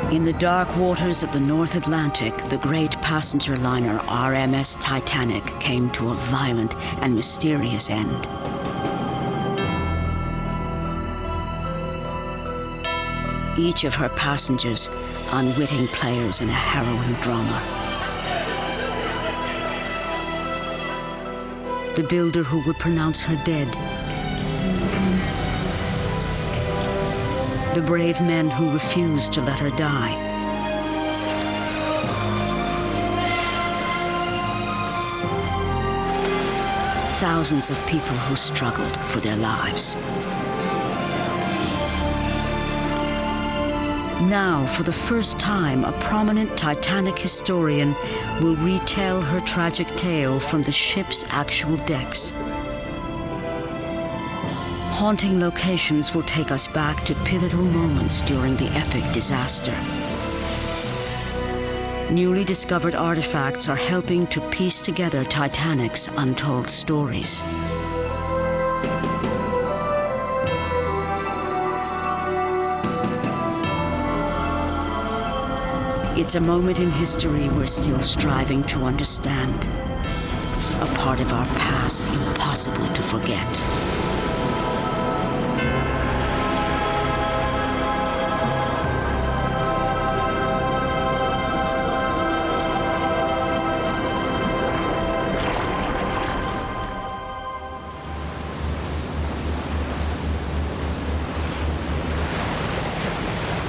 In the dark waters of the North Atlantic, the great passenger liner RMS Titanic came to a violent and mysterious end. Each of her passengers, unwitting players in a harrowing drama. The builder who would pronounce her dead. The brave men who refused to let her die. Thousands of people who struggled for their lives. Now, for the first time, a prominent Titanic historian will retell her tragic tale from the ship's actual decks. Haunting locations will take us back to pivotal moments during the epic disaster. Newly discovered artifacts are helping to piece together Titanic's untold stories. It's a moment in history we're still striving to understand. A part of our past impossible to forget.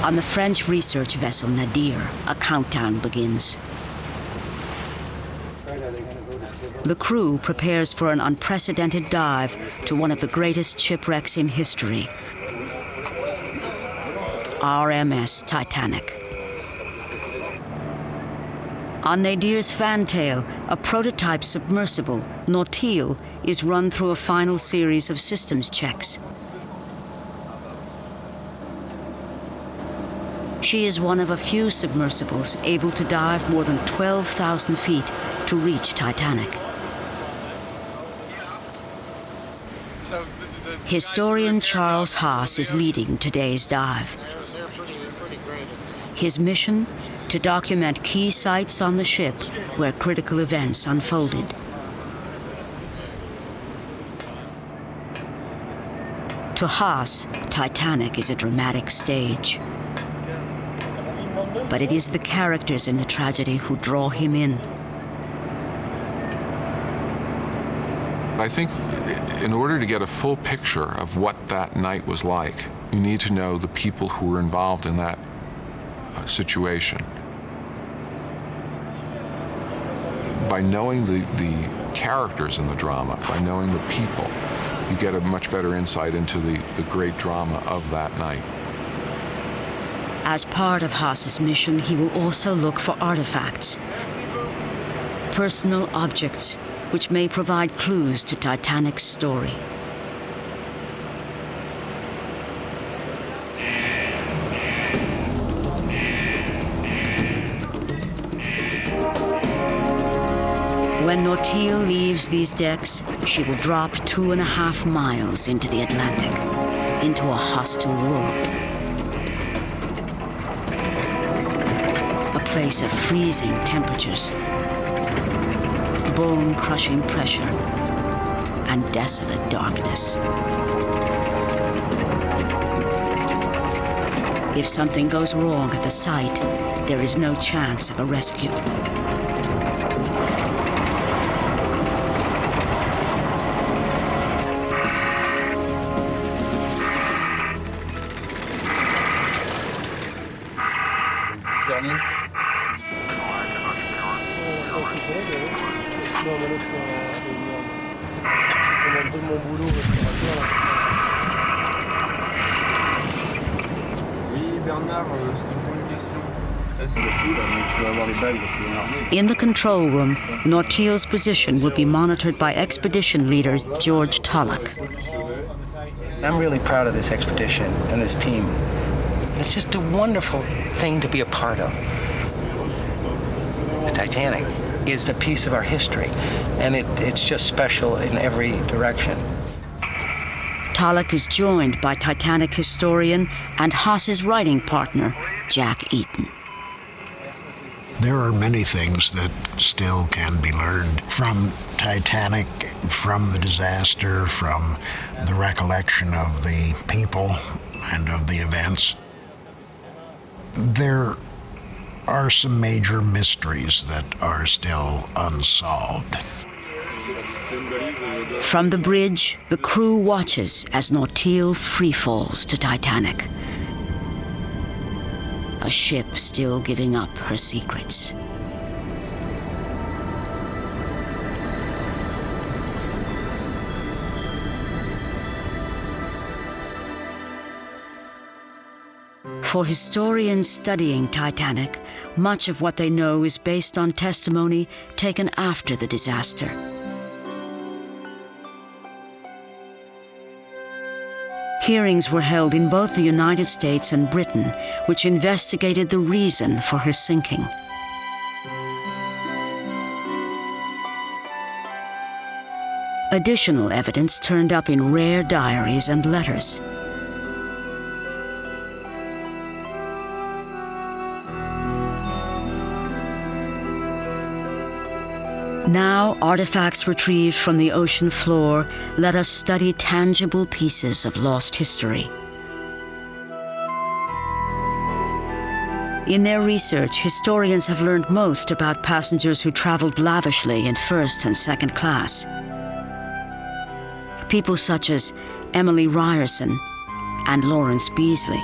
On the French research vessel Nadir, a countdown begins. The crew prepares for an unprecedented dive to one of the greatest shipwrecks in history, RMS Titanic. On Nadir's fantail, a prototype submersible, Untold, is run through a final series of systems checks. She is one of a few submersibles able to dive more than 12,000 feet to reach Titanic. Historian Charles Haas is leading today's dive. His mission? To document key sites on the ship where critical events unfolded. To Haas, Titanic is a dramatic stage. But it is the characters in the tragedy who draw him in. I think in order to get a full picture of what that night was like, you need to know the people who were involved in that situation. By knowing the characters in the drama, by knowing the people, you get a much better insight into the great drama of that night. As part of Haas's mission, he will also look for artifacts, personal objects which may provide clues to Titanic's story. When Untold leaves these decks, she will drop 2.5 miles into the Atlantic, into a hostile world. A place of freezing temperatures, bone-crushing pressure, and desolate darkness. If something goes wrong at the site, there is no chance of a rescue. In the control room, Untold's position will be monitored by expedition leader George Tulloch. I'm really proud of this expedition and this team. It's just a wonderful thing to be a part of. The Titanic is a piece of our history, and it's just special in every direction. Tulloch is joined by Titanic historian and Haas's writing partner, Jack Eaton. There are many things that still can be learned from Titanic, from the disaster, from the recollection of the people and of the events. There are some major mysteries that are still unsolved. From the bridge, the crew watches as Nautil freefalls to Titanic. A ship still giving up her secrets. For historians studying Titanic, much of what they know is based on testimony taken after the disaster. Hearings were held in both the United States and Britain, which investigated the reason for her sinking. Additional evidence turned up in rare diaries and letters. Now, artifacts retrieved from the ocean floor let us study tangible pieces of lost history. In their research, historians have learned most about passengers who traveled lavishly in first and second class. People such as Emily Ryerson and Lawrence Beasley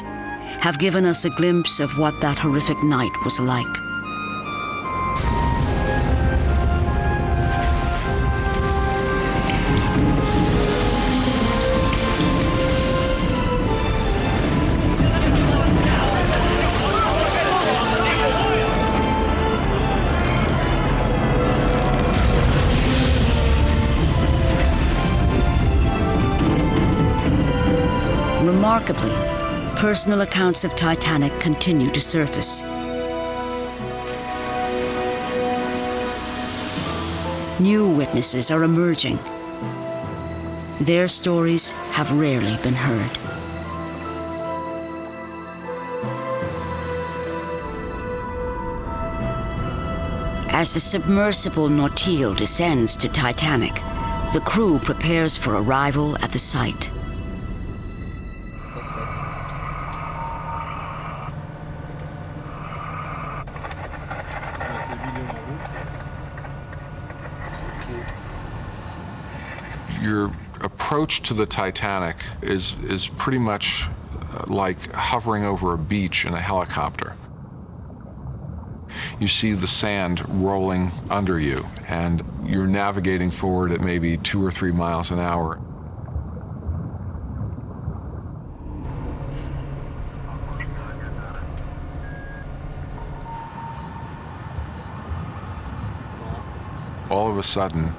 have given us a glimpse of what that horrific night was like. Remarkably, personal accounts of Titanic continue to surface. New witnesses are emerging. Their stories have rarely been heard. As the submersible Nautil descends to Titanic, the crew prepares for arrival at the site. Your approach to the Titanic is pretty much like hovering over a beach in a helicopter. You see the sand rolling under you, and you're navigating forward at maybe 2 or 3 miles an hour. All of a sudden,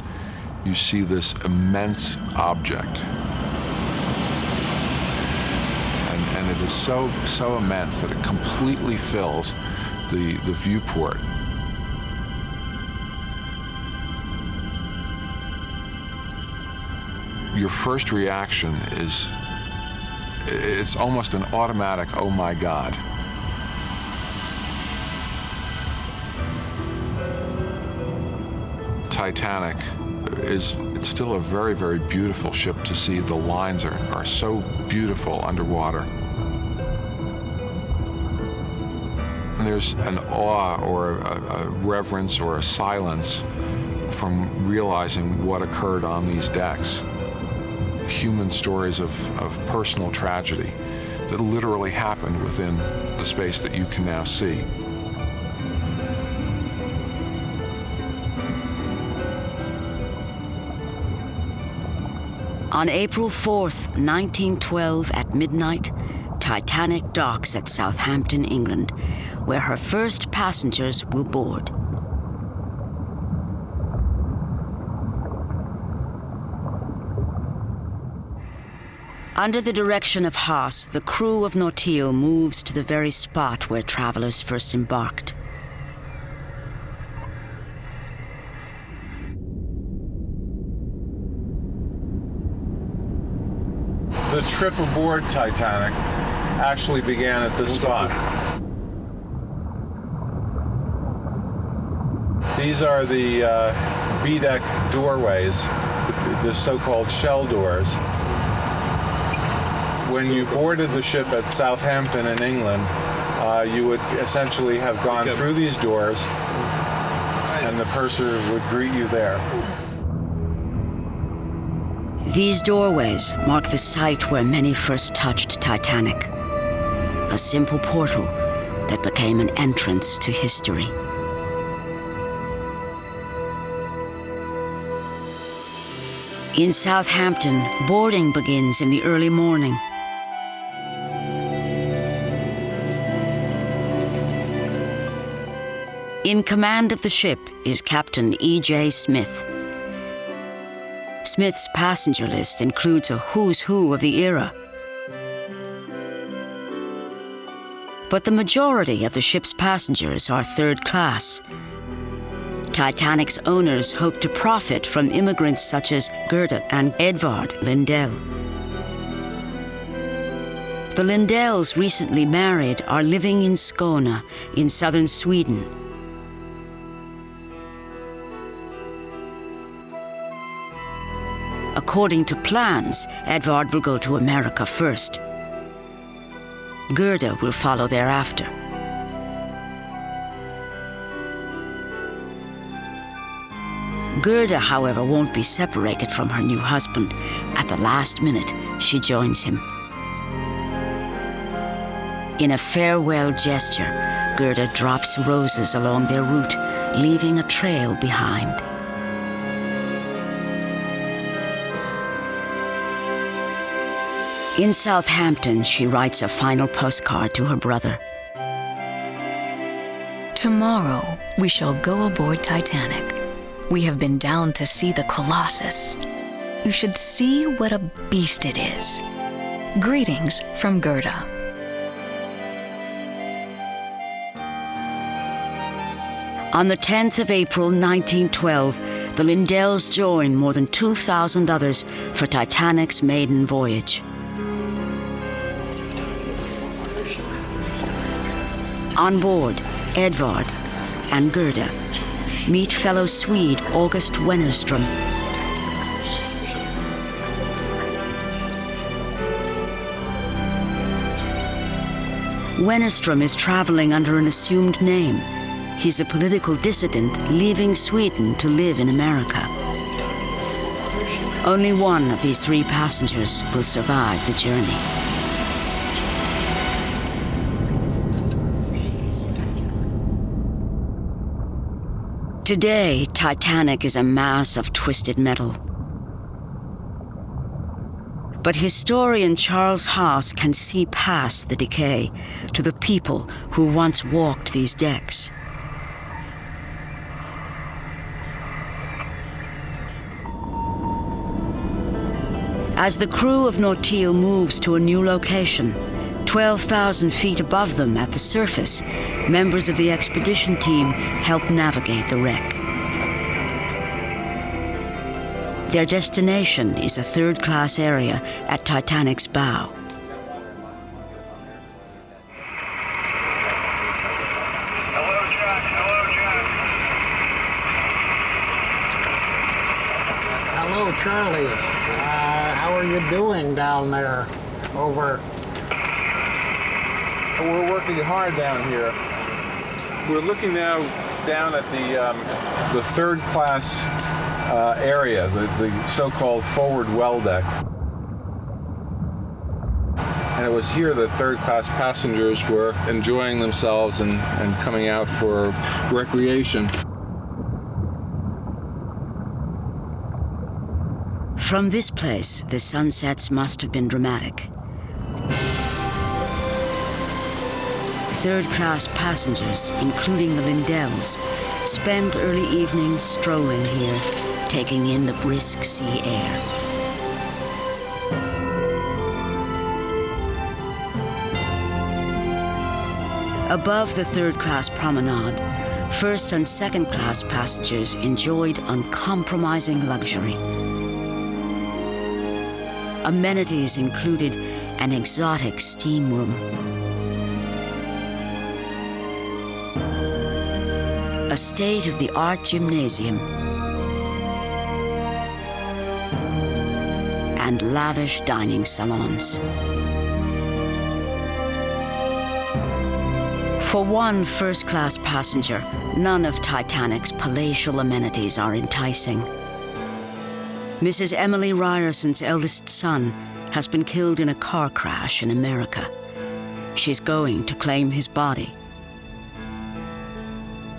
you see this immense object. And it is so immense that it completely fills the viewport. Your first reaction is, it's almost an automatic, oh my God. Titanic it's still a very, very beautiful ship to see. The lines are so beautiful underwater. And there's an awe or a reverence or a silence from realizing what occurred on these decks. Human stories of personal tragedy that literally happened within the space that you can now see. On April 4th, 1912 at midnight, Titanic docks at Southampton, England, where her first passengers will board. Under the direction of Haas, the crew of Nautil moves to the very spot where travelers first embarked. The trip aboard Titanic actually began at this spot. These are the B-deck doorways, the so-called shell doors. When you boarded the ship at Southampton in England, you would essentially have gone through these doors, and the purser would greet you there. These doorways mark the site where many first touched Titanic, a simple portal that became an entrance to history. In Southampton, boarding begins in the early morning. In command of the ship is Captain E.J. Smith. Smith's passenger list includes a who's who of the era. But the majority of the ship's passengers are third class. Titanic's owners hope to profit from immigrants such as Gerda and Edvard Lindell. The Lindells, recently married, are living in Skåne in southern Sweden. According to plans, Edvard will go to America first. Gerda will follow thereafter. Gerda, however, won't be separated from her new husband. At the last minute, she joins him. In a farewell gesture, Gerda drops roses along their route, leaving a trail behind. In Southampton, she writes a final postcard to her brother. Tomorrow, we shall go aboard Titanic. We have been down to see the Colossus. You should see what a beast it is. Greetings from Gerda. On the 10th of April, 1912, the Lindells join more than 2,000 others for Titanic's maiden voyage. On board, Edvard and Gerda meet fellow Swede August Wennerström. Wennerström is traveling under an assumed name. He's a political dissident leaving Sweden to live in America. Only one of these three passengers will survive the journey. Today, Titanic is a mass of twisted metal. But historian Charles Haas can see past the decay to the people who once walked these decks. As the crew of Nautil moves to a new location, 12,000 feet above them at the surface, members of the expedition team help navigate the wreck. Their destination is a third-class area at Titanic's bow. Hello, Charlie. How are you doing down there? Over. We're working hard down here. We're looking now down at the third class area, the so-called forward well deck. And it was here that third class passengers were enjoying themselves and coming out for recreation. From this place, the sunsets must have been dramatic. Third-class passengers, including the Lindells, spend early evenings strolling here, taking in the brisk sea air. Above the third-class promenade, first and second-class passengers enjoyed uncompromising luxury. Amenities included an exotic steam room, a a state-of-the-art gymnasium, and lavish dining salons. For one first-class passenger, none of Titanic's palatial amenities are enticing. Mrs. Emily Ryerson's eldest son has been killed in a car crash in America. She's going to claim his body.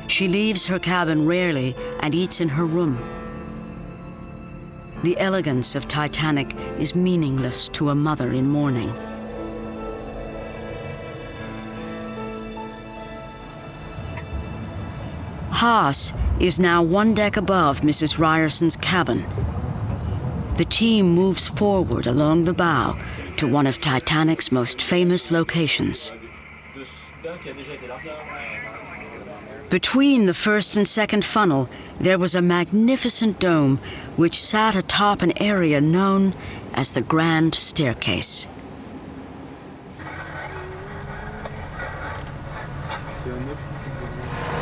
She leaves her cabin rarely and eats in her room. The elegance of Titanic is meaningless to a mother in mourning. Haas is now one deck above Mrs. Ryerson's cabin. The team moves forward along the bow to one of Titanic's most famous locations. Between the first and second funnel, there was a magnificent dome which sat atop an area known as the Grand Staircase.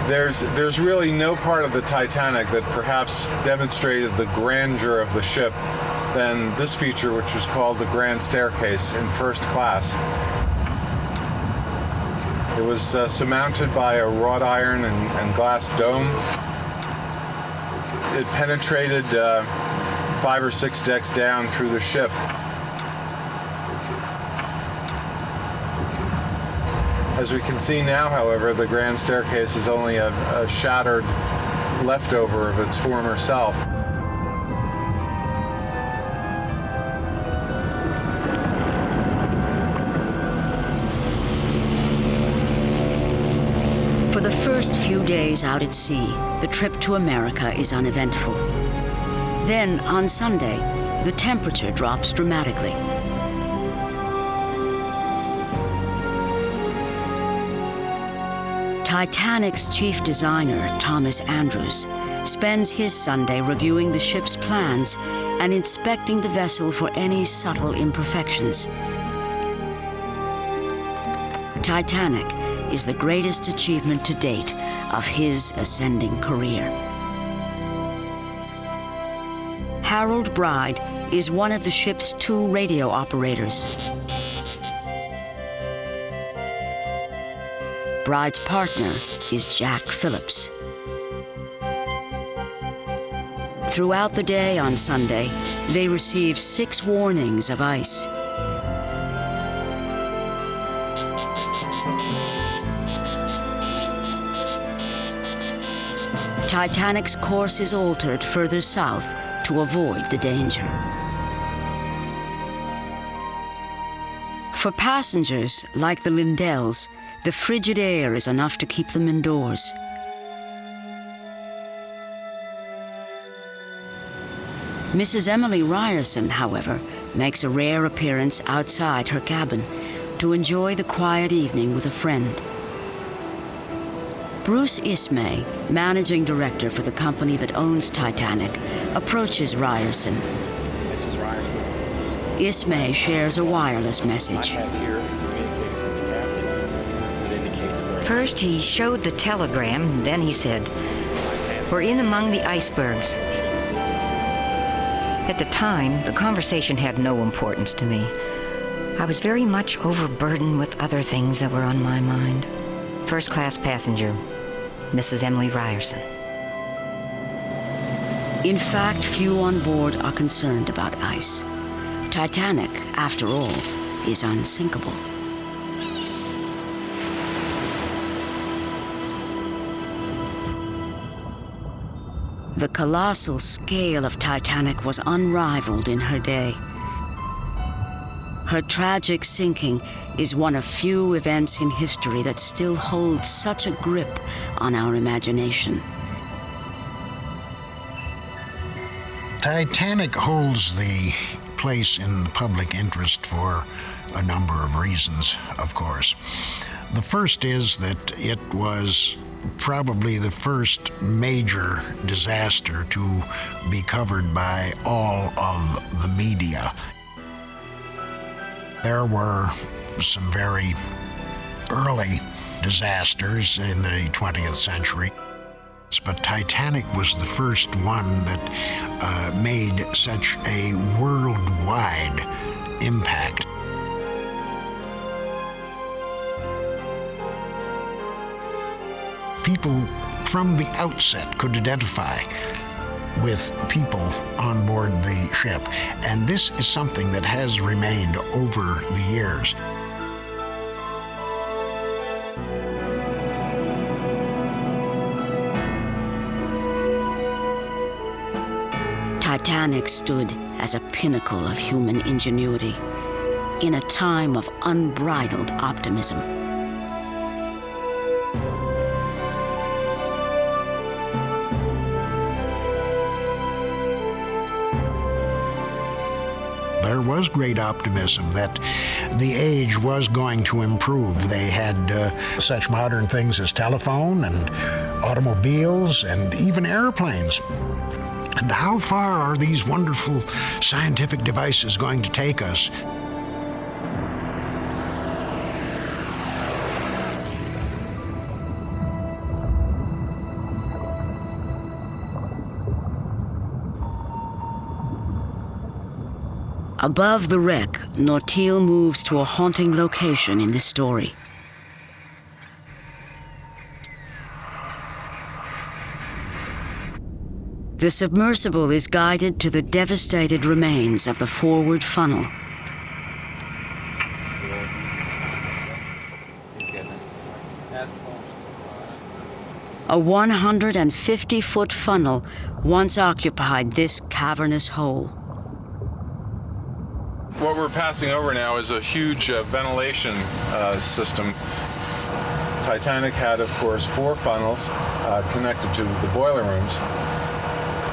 There's really no part of the Titanic that perhaps demonstrated the grandeur of the ship than this feature, which was called the Grand Staircase in first class. It was surmounted by a wrought iron and glass dome. It penetrated 5 or 6 decks down through the ship. As we can see now, however, the Grand Staircase is only a shattered leftover of its former self. For the first few days out at sea, the trip to America is uneventful. Then, on Sunday, the temperature drops dramatically. Titanic's chief designer, Thomas Andrews, spends his Sunday reviewing the ship's plans and inspecting the vessel for any subtle imperfections. Titanic is the greatest achievement to date of his ascending career. Harold Bride is one of the ship's 2 radio operators. Bride's partner is Jack Phillips. Throughout the day on Sunday, they receive 6 warnings of ice. Titanic's course is altered further south to avoid the danger. For passengers like the Lindells, the frigid air is enough to keep them indoors. Mrs. Emily Ryerson, however, makes a rare appearance outside her cabin to enjoy the quiet evening with a friend. Bruce Ismay, managing director for the company that owns Titanic, approaches Ryerson. Mrs. Ryerson. Ismay shares a wireless message. First, he showed the telegram, then he said, "We're in among the icebergs." At the time, the conversation had no importance to me. I was very much overburdened with other things that were on my mind. First class passenger, Mrs. Emily Ryerson. In fact, few on board are concerned about ice. Titanic, after all, is unsinkable. The colossal scale of Titanic was unrivaled in her day. Her tragic sinking is one of few events in history that still holds such a grip on our imagination. Titanic holds the place in the public interest for a number of reasons, of course. The first is that it was probably the first major disaster to be covered by all of the media. There were some very early disasters in the 20th century. but Titanic was the first one that made such a worldwide impact. People from the outset could identify with people on board the ship, and this is something that has remained over the years. Titanic stood as a pinnacle of human ingenuity in a time of unbridled optimism. There was great optimism that the age was going to improve. They had such modern things as telephone and automobiles and even airplanes. And how far are these wonderful scientific devices going to take us? Above the wreck, Nautil moves to a haunting location in this story. The submersible is guided to the devastated remains of the forward funnel. A 150-foot funnel once occupied this cavernous hole. What we're passing over now is a huge ventilation system. Titanic had, of course, 4 funnels connected to the boiler rooms.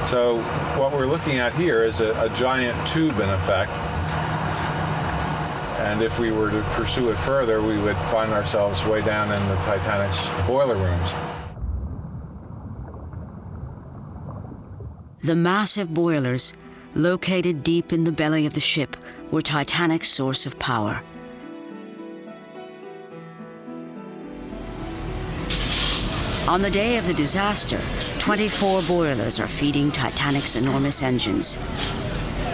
So what we're looking at here is a giant tube, in effect. And if we were to pursue it further, we would find ourselves way down in the Titanic's boiler rooms. The massive boilers, located deep in the belly of the ship, were Titanic's source of power. On the day of the disaster, 24 boilers are feeding Titanic's enormous engines.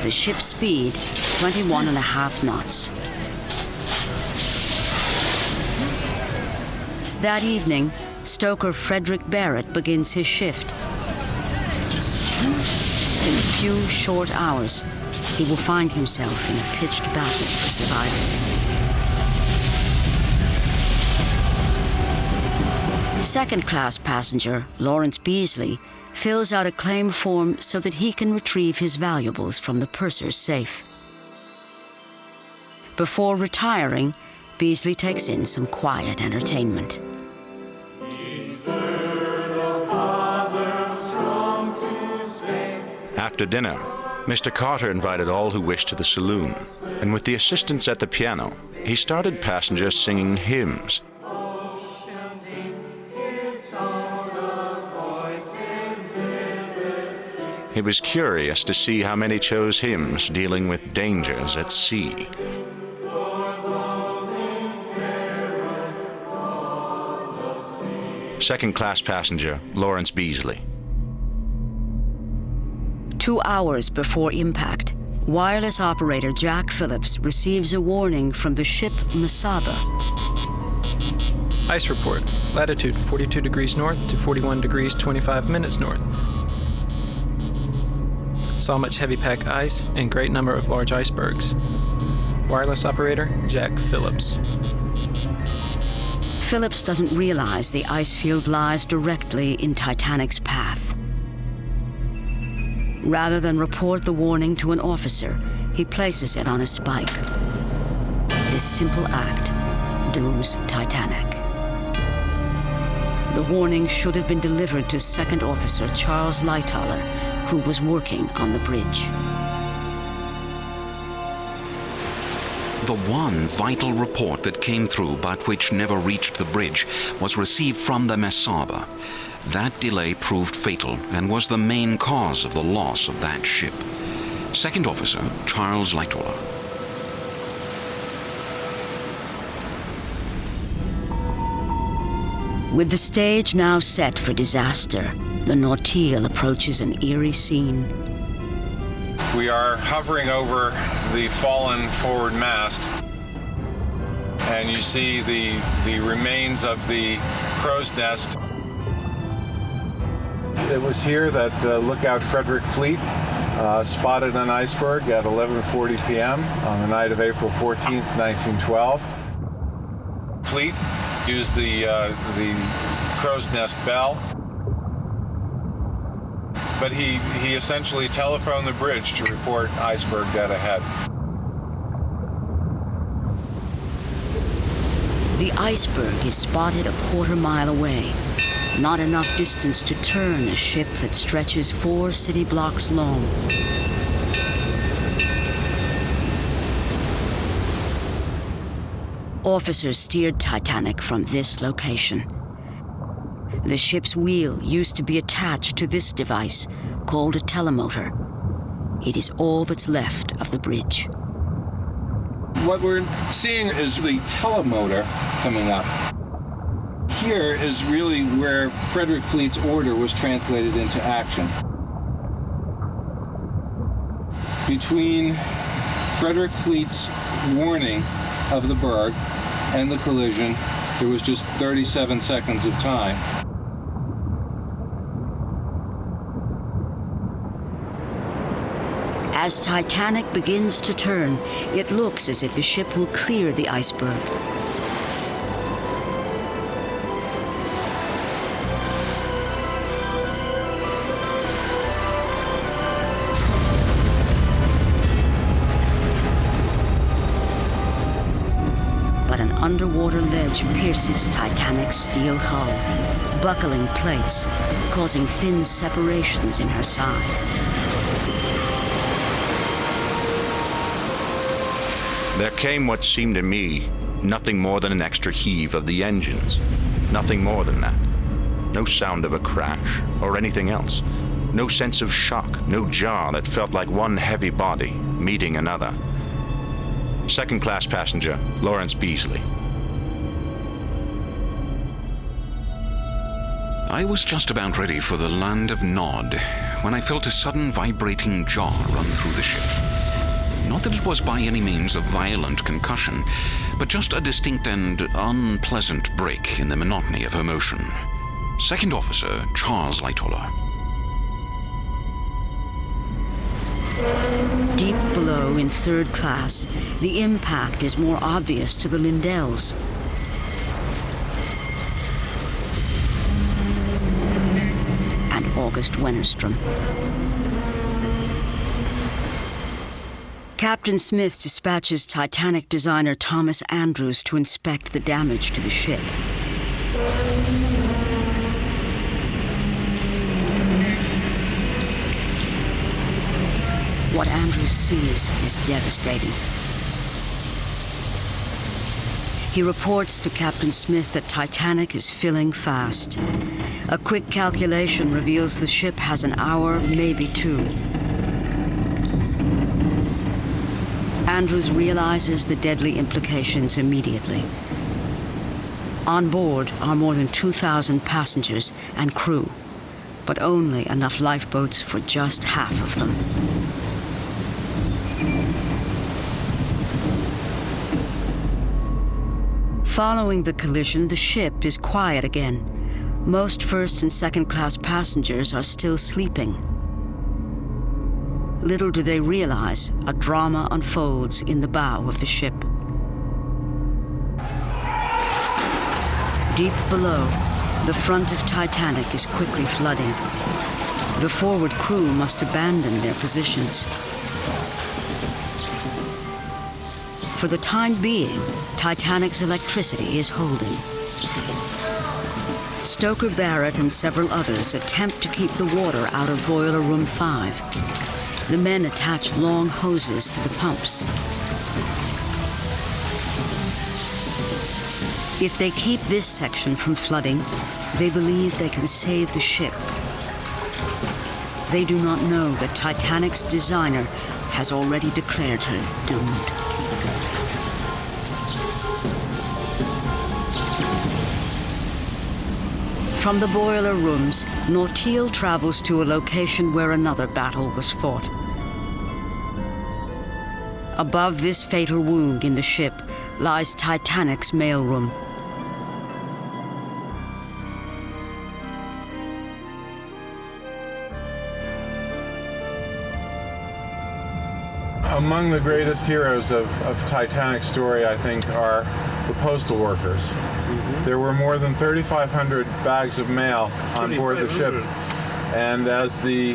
The ship's speed, 21.5 knots. That evening, stoker Frederick Barrett begins his shift. In a few short hours, he will find himself in a pitched battle for survival. Second-class passenger Lawrence Beasley fills out a claim form so that he can retrieve his valuables from the purser's safe. Before retiring, Beasley takes in some quiet entertainment. After dinner, Mr. Carter invited all who wished to the saloon, and with the assistants at the piano, he started passengers singing hymns. He was curious to see how many chose hymns dealing with dangers at sea. Second-class passenger Lawrence Beasley. 2 hours before impact, wireless operator Jack Phillips receives a warning from the ship Mesaba. Ice report. Latitude 42 degrees north to 41 degrees 25 minutes north. Saw much heavy pack ice and great number of large icebergs. Wireless operator Jack Phillips. Phillips doesn't realize the ice field lies directly in Titanic's path. Rather than report the warning to an officer, he places it on a spike. This simple act dooms Titanic. The warning should have been delivered to Second Officer Charles Lightoller, who was working on the bridge. The one vital report that came through but which never reached the bridge was received from the Mesaba. That delay proved fatal and was the main cause of the loss of that ship. Second Officer Charles Lightoller. With the stage now set for disaster, the Nautil approaches an eerie scene. We are hovering over the fallen forward mast, and you see the remains of the crow's nest. It was here that Lookout Frederick Fleet spotted an iceberg at 11:40 p.m. on the night of April 14th, 1912. Fleet used the crow's nest bell, but he essentially telephoned the bridge to report iceberg dead ahead. The iceberg is spotted a quarter-mile away, not enough distance to turn a ship that stretches 4 city blocks long. Officers steered Titanic from this location. The ship's wheel used to be attached to this device, called a telemotor. It is all that's left of the bridge. What we're seeing is the telemotor coming up. Here is really where Frederick Fleet's order was translated into action. Between Frederick Fleet's warning of the berg and the collision, there was just 37 seconds of time. As Titanic begins to turn, it looks as if the ship will clear the iceberg. But an underwater ledge pierces Titanic's steel hull, buckling plates, causing thin separations in her side. There came what seemed to me nothing more than an extra heave of the engines. Nothing more than that. No sound of a crash or anything else. No sense of shock, no jar that felt like one heavy body meeting another. Second-class passenger, Lawrence Beasley. I was just about ready for the land of Nod when I felt a sudden vibrating jar run through the ship. Not that it was by any means a violent concussion, but just a distinct and unpleasant break in the monotony of her motion. Second Officer Charles Lightoller. Deep below in third class, the impact is more obvious to the Lindells. And August Wennerstrom. Captain Smith dispatches Titanic designer Thomas Andrews to inspect the damage to the ship. What Andrews sees is devastating. He reports to Captain Smith that Titanic is filling fast. A quick calculation reveals the ship has an hour, maybe 2. Andrews realizes the deadly implications immediately. On board are more than 2,000 passengers and crew, but only enough lifeboats for just half of them. Following the collision, the ship is quiet again. Most first and second class passengers are still sleeping. Little do they realize, a drama unfolds in the bow of the ship. Deep below, the front of Titanic is quickly flooding. The forward crew must abandon their positions. For the time being, Titanic's electricity is holding. Stoker Barrett and several others attempt to keep the water out of Boiler Room 5. The men attach long hoses to the pumps. If they keep this section from flooding, they believe they can save the ship. They do not know that Titanic's designer has already declared her doomed. From the boiler rooms, Nautil travels to a location where another battle was fought. Above this fatal wound in the ship lies Titanic's mailroom. Among the greatest heroes of Titanic's story, I think, are the postal workers. There were more than 3,500 bags of mail on board the ship, and as the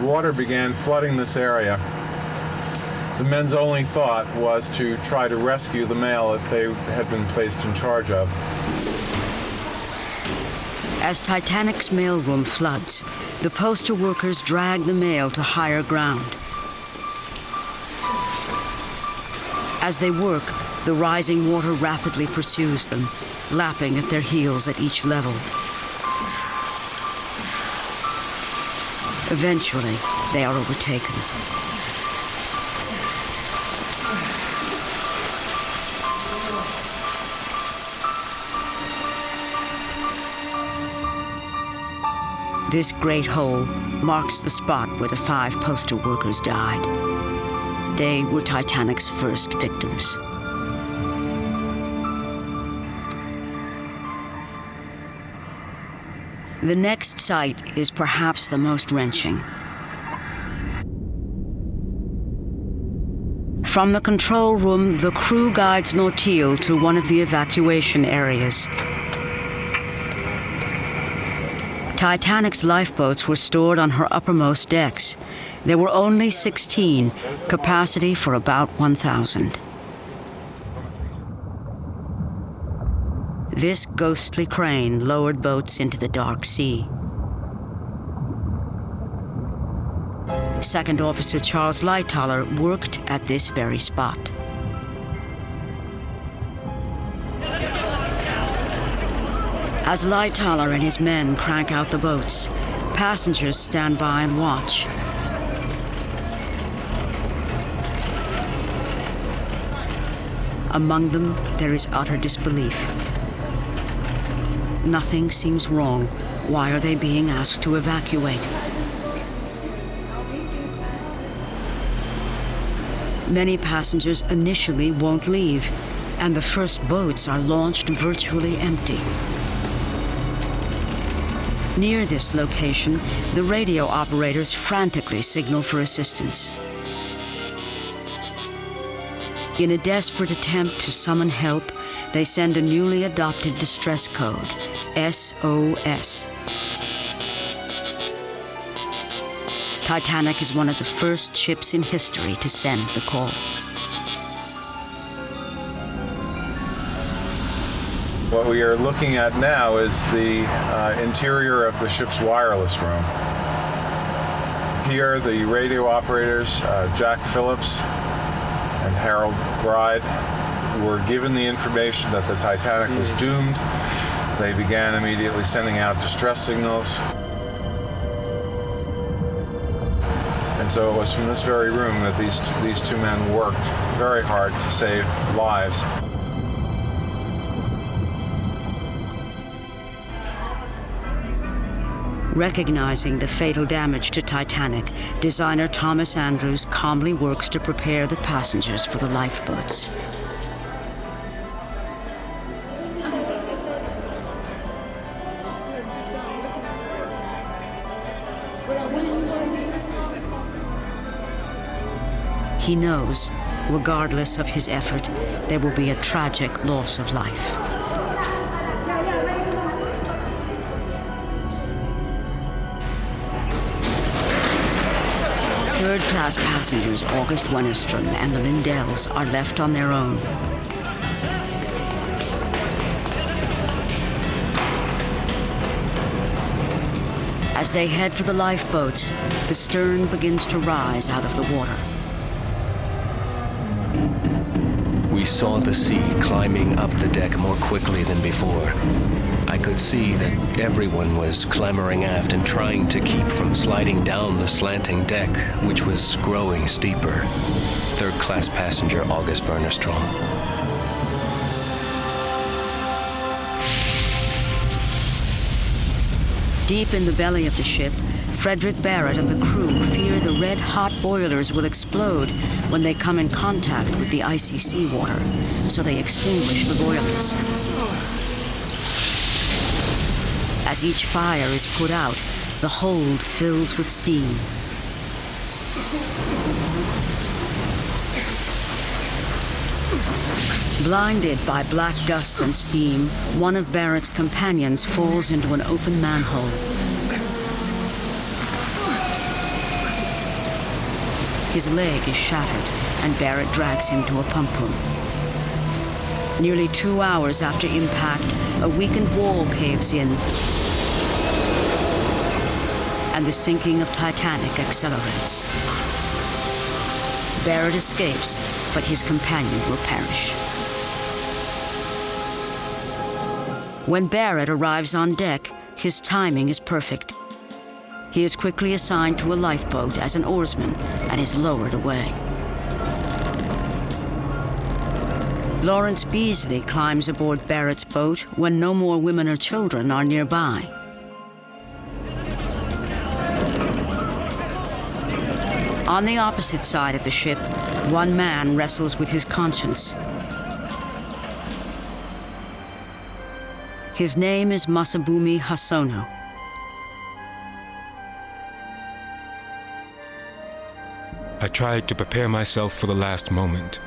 water began flooding this area, the men's only thought was to try to rescue the mail that they had been placed in charge of. As Titanic's mailroom floods, the postal workers drag the mail to higher ground. As they work, the rising water rapidly pursues them, lapping at their heels at each level. Eventually, they are overtaken. This great hole marks the spot where the 5 postal workers died. They were Titanic's first victims. The next sight is perhaps the most wrenching. From the control room, the crew guides Nautil to one of the evacuation areas. Titanic's lifeboats were stored on her uppermost decks. There were only 16, capacity for about 1,000. This ghostly crane lowered boats into the dark sea. Second Officer Charles Lightoller worked at this very spot. As Lightoller and his men crank out the boats, passengers stand by and watch. Among them, there is utter disbelief. Nothing seems wrong. Why are they being asked to evacuate? Many passengers initially won't leave, and the first boats are launched virtually empty. Near this location, the radio operators frantically signal for assistance. In a desperate attempt to summon help, they send a newly adopted distress code, SOS. Titanic is one of the first ships in history to send the call. What we are looking at now is the interior of the ship's wireless room. Here, the radio operators, Jack Phillips and Harold Bride, were given the information that the Titanic was doomed. They began immediately sending out distress signals. And so it was from this very room that these two men worked very hard to save lives. Recognizing the fatal damage to Titanic, designer Thomas Andrews calmly works to prepare the passengers for the lifeboats. He knows, regardless of his effort, there will be a tragic loss of life. Third-class passengers August Wennerstrom and the Lindells are left on their own. As they head for the lifeboats, the stern begins to rise out of the water. We saw the sea climbing up the deck more quickly than before. I could see that everyone was clambering aft and trying to keep from sliding down the slanting deck, which was growing steeper. Third-class passenger August Wennerstrom. Deep in the belly of the ship, Frederick Barrett and the crew fear the red-hot boilers will explode when they come in contact with the icy seawater, so they extinguish the boilers. As each fire is put out, the hold fills with steam. Blinded by black dust and steam, one of Barrett's companions falls into an open manhole. His leg is shattered, and Barrett drags him to a pump room. Nearly 2 hours after impact, a weakened wall caves in, and the sinking of Titanic accelerates. Barrett escapes, but his companion will perish. When Barrett arrives on deck, his timing is perfect. He is quickly assigned to a lifeboat as an oarsman and is lowered away. Lawrence Beasley climbs aboard Barrett's boat when no more women or children are nearby. On the opposite side of the ship, one man wrestles with his conscience. His name is Masabumi Hosono. I tried to prepare myself for the last moment,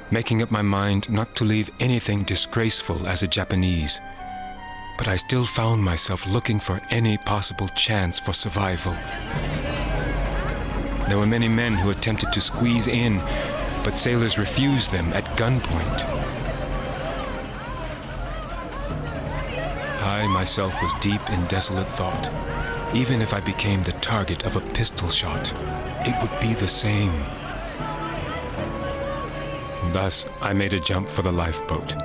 making up my mind not to leave anything disgraceful as a Japanese. But I still found myself looking for any possible chance for survival. There were many men who attempted to squeeze in, but sailors refused them at gunpoint. I myself was deep in desolate thought. Even if I became the target of a pistol shot, it would be the same. And thus, I made a jump for the lifeboat.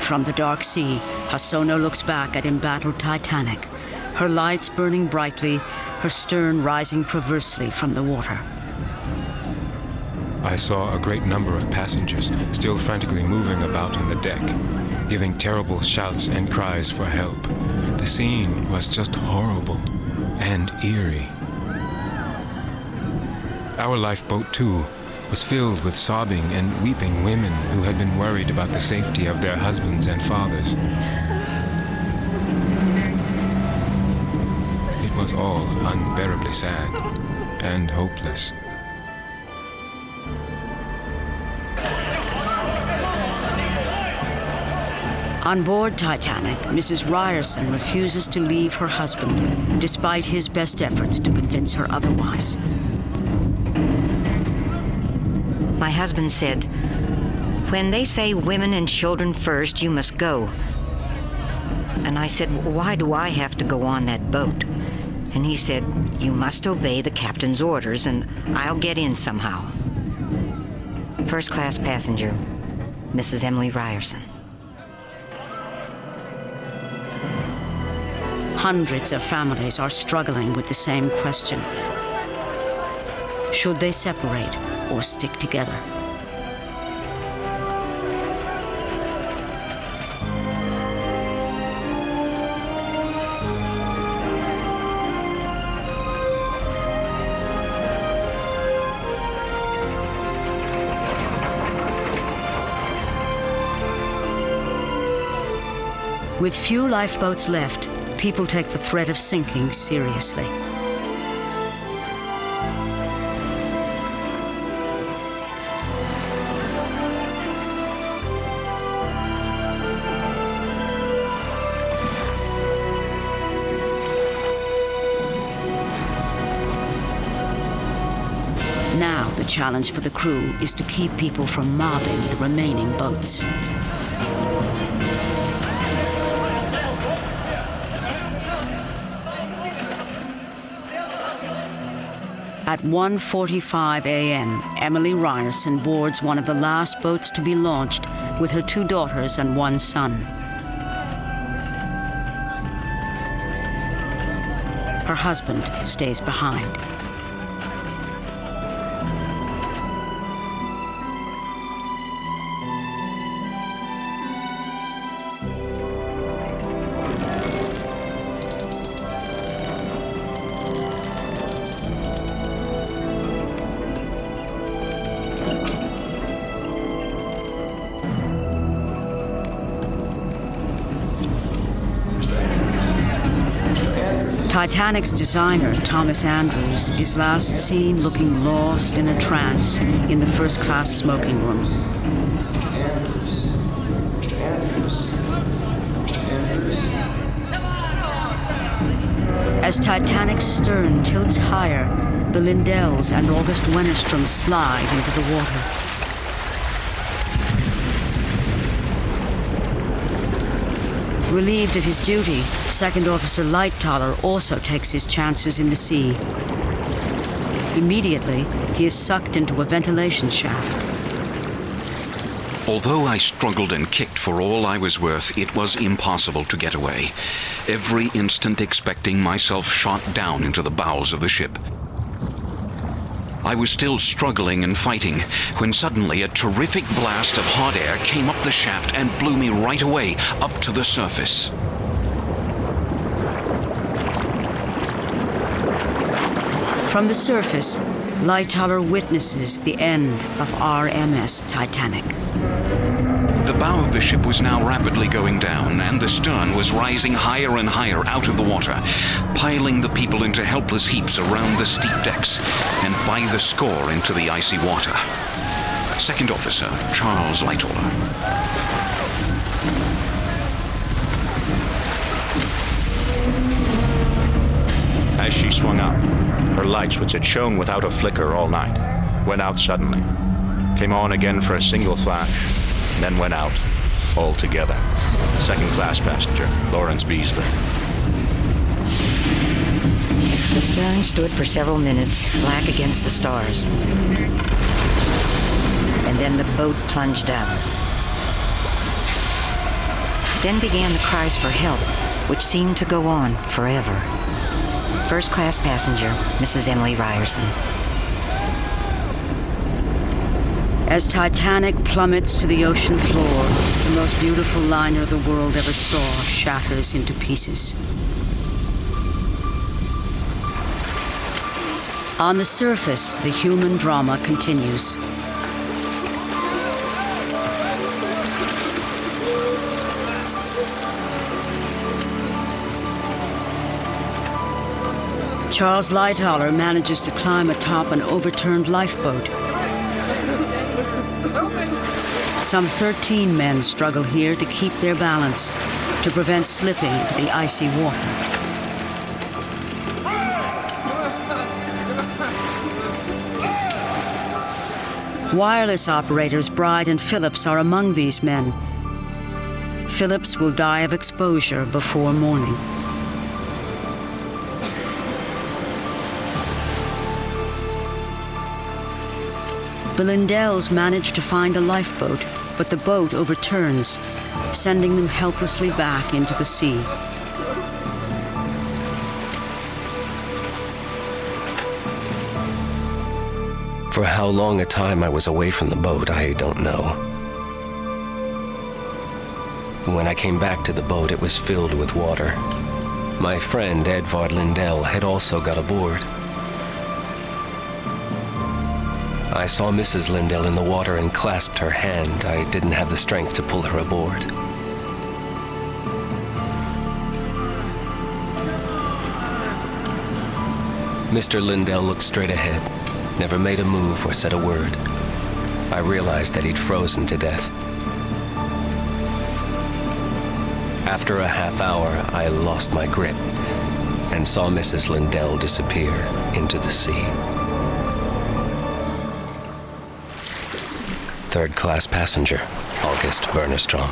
From the dark sea, Hosono looks back at embattled Titanic, her lights burning brightly, her stern rising perversely from the water. I saw a great number of passengers still frantically moving about on the deck, giving terrible shouts and cries for help. The scene was just horrible and eerie. Our lifeboat, too, was filled with sobbing and weeping women who had been worried about the safety of their husbands and fathers. It was all unbearably sad and hopeless. On board Titanic, Mrs. Ryerson refuses to leave her husband, despite his best efforts to convince her otherwise. My husband said, "When they say women and children first, you must go." And I said, "Why do I have to go on that boat?" And he said, "You must obey the captain's orders, and I'll get in somehow." First class passenger, Mrs. Emily Ryerson. Hundreds of families are struggling with the same question. Should they separate or stick together? With few lifeboats left, people take the threat of sinking seriously. Now, the challenge for the crew is to keep people from mobbing the remaining boats. At 1:45 a.m., Emily Ryerson boards one of the last boats to be launched with her 2 daughters and 1 son. Her husband stays behind. Titanic's designer, Thomas Andrews, is last seen looking lost in a trance in the first-class smoking room. As Titanic's stern tilts higher, the Lindells and August Wennerstrom slide into the water. Relieved of his duty, Second Officer Lightoller also takes his chances in the sea. Immediately, he is sucked into a ventilation shaft. Although I struggled and kicked for all I was worth, it was impossible to get away, every instant expecting myself shot down into the bowels of the ship. I was still struggling and fighting when suddenly a terrific blast of hot air came up the shaft and blew me right away up to the surface. From the surface, Lightoller witnesses the end of RMS Titanic. The bow of the ship was now rapidly going down, and the stern was rising higher and higher out of the water, piling the people into helpless heaps around the steep decks and by the score into the icy water. Second Officer Charles Lightoller. As she swung up, her lights, which had shone without a flicker all night, went out suddenly, came on again for a single flash, then went out altogether. Second-class passenger, Lawrence Beasley. The stern stood for several minutes, black against the stars. And then the boat plunged out. Then began the cries for help, which seemed to go on forever. First-class passenger, Mrs. Emily Ryerson. As Titanic plummets to the ocean floor, the most beautiful liner the world ever saw shatters into pieces. On the surface, the human drama continues. Charles Lightoller manages to climb atop an overturned lifeboat. Some 13 men struggle here to keep their balance, to prevent slipping into the icy water. Wireless operators Bride and Phillips are among these men. Phillips will die of exposure before morning. The Lindells manage to find a lifeboat, but the boat overturns, sending them helplessly back into the sea. For how long a time I was away from the boat, I don't know. When I came back to the boat, it was filled with water. My friend, Edvard Lindell, had also got aboard. I saw Mrs. Lindell in the water and clasped her hand. I didn't have the strength to pull her aboard. Mr. Lindell looked straight ahead, never made a move or said a word. I realized that he'd frozen to death. After a half hour, I lost my grip and saw Mrs. Lindell disappear into the sea. Third-class passenger, August Wennerstrom.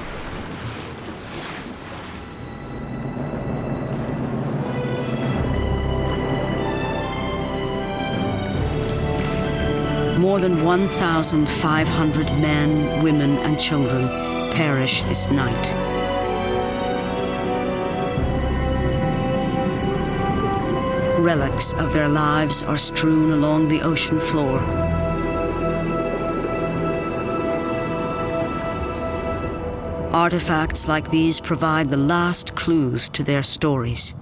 More than 1,500 men, women, and children perish this night. Relics of their lives are strewn along the ocean floor. Artifacts like these provide the last clues to their stories.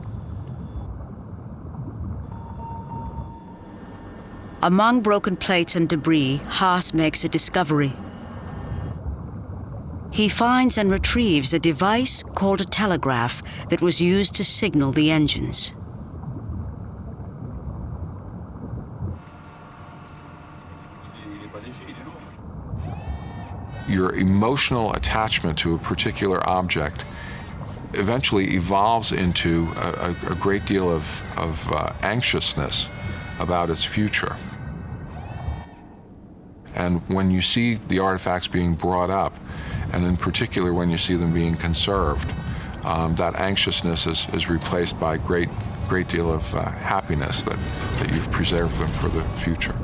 Among broken plates and debris, Haas makes a discovery. He finds and retrieves a device called a telegraph that was used to signal the engines. Your emotional attachment to a particular object eventually evolves into a great deal of anxiousness about its future. And when you see the artifacts being brought up, and in particular when you see them being conserved, that anxiousness is replaced by a great deal of happiness that you've preserved them for the future.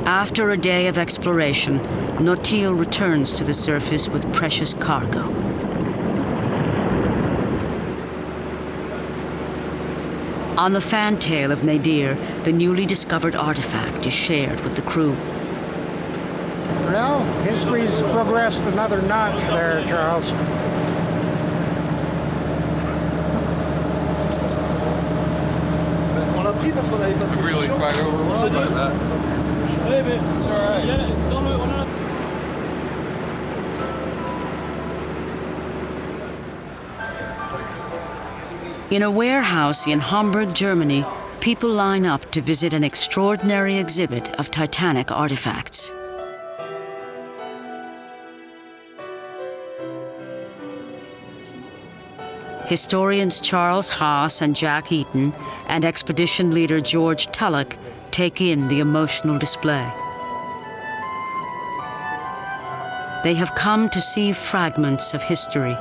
After a day of exploration, Nautil returns to the surface with precious cargo. On the fantail of Nadir, the newly discovered artifact is shared with the crew. Well, history's progressed another notch there, Charles. I'm really quite overwhelmed by that. It's all right. In a warehouse in Hamburg, Germany, people line up to visit an extraordinary exhibit of Titanic artifacts. Historians Charles Haas and Jack Eaton and expedition leader George Tulloch take in the emotional display. They have come to see fragments of history,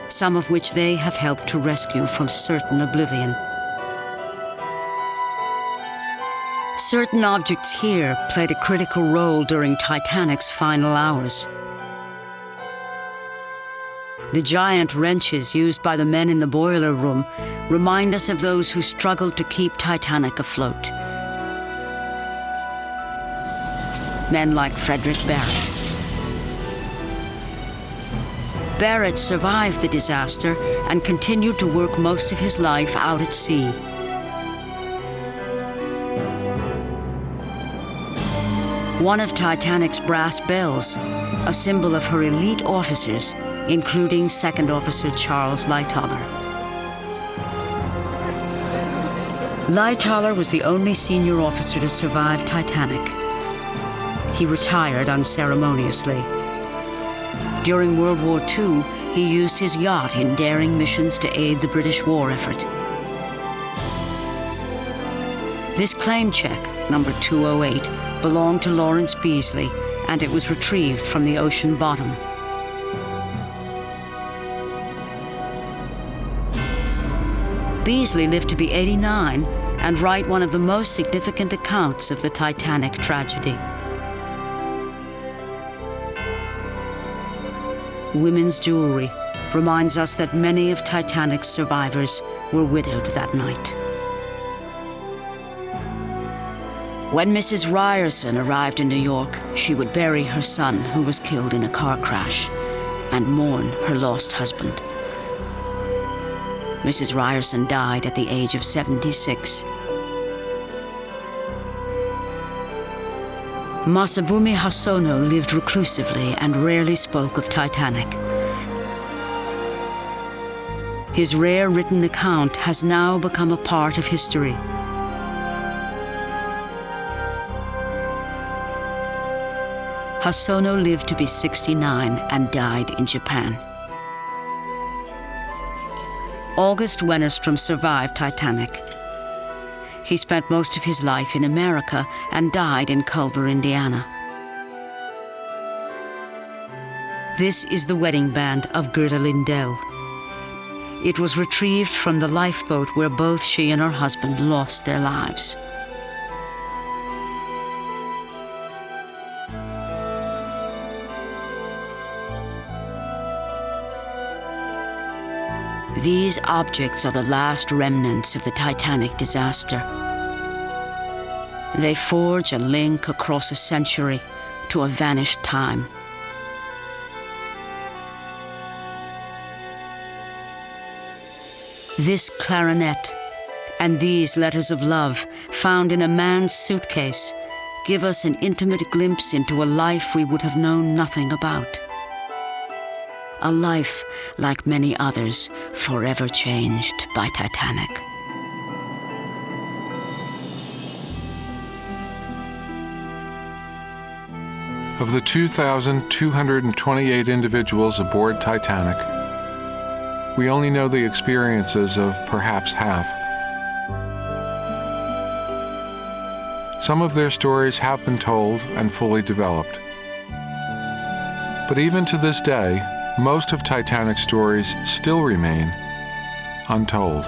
some of which they have helped to rescue from certain oblivion. Certain objects here played a critical role during Titanic's final hours. The giant wrenches used by the men in the boiler room remind us of those who struggled to keep Titanic afloat. Men like Frederick Barrett. Barrett survived the disaster and continued to work most of his life out at sea. One of Titanic's brass bells, a symbol of her elite officers, including Second Officer Charles Lightoller. Lightoller was the only senior officer to survive Titanic. He retired unceremoniously. During World War II, he used his yacht in daring missions to aid the British war effort. This claim check, number 208, belonged to Lawrence Beasley, and it was retrieved from the ocean bottom. Beasley lived to be 89 and write one of the most significant accounts of the Titanic tragedy. Women's jewelry reminds us that many of Titanic's survivors were widowed that night. When Mrs. Ryerson arrived in New York, she would bury her son, who was killed in a car crash, and mourn her lost husband. Mrs. Ryerson died at the age of 76. Masabumi Hosono lived reclusively and rarely spoke of Titanic. His rare written account has now become a part of history. Hosono lived to be 69 and died in Japan. August Wennerstrom survived Titanic. He spent most of his life in America and died in Culver, Indiana. This is the wedding band of Gerda Lindell. It was retrieved from the lifeboat where both she and her husband lost their lives. These objects are the last remnants of the Titanic disaster. They forge a link across a century to a vanished time. This clarinet and these letters of love found in a man's suitcase give us an intimate glimpse into a life we would have known nothing about. A life, like many others, forever changed by Titanic. Of the 2,228 individuals aboard Titanic, we only know the experiences of perhaps half. Some of their stories have been told and fully developed. But even to this day, most of Titanic's stories still remain untold.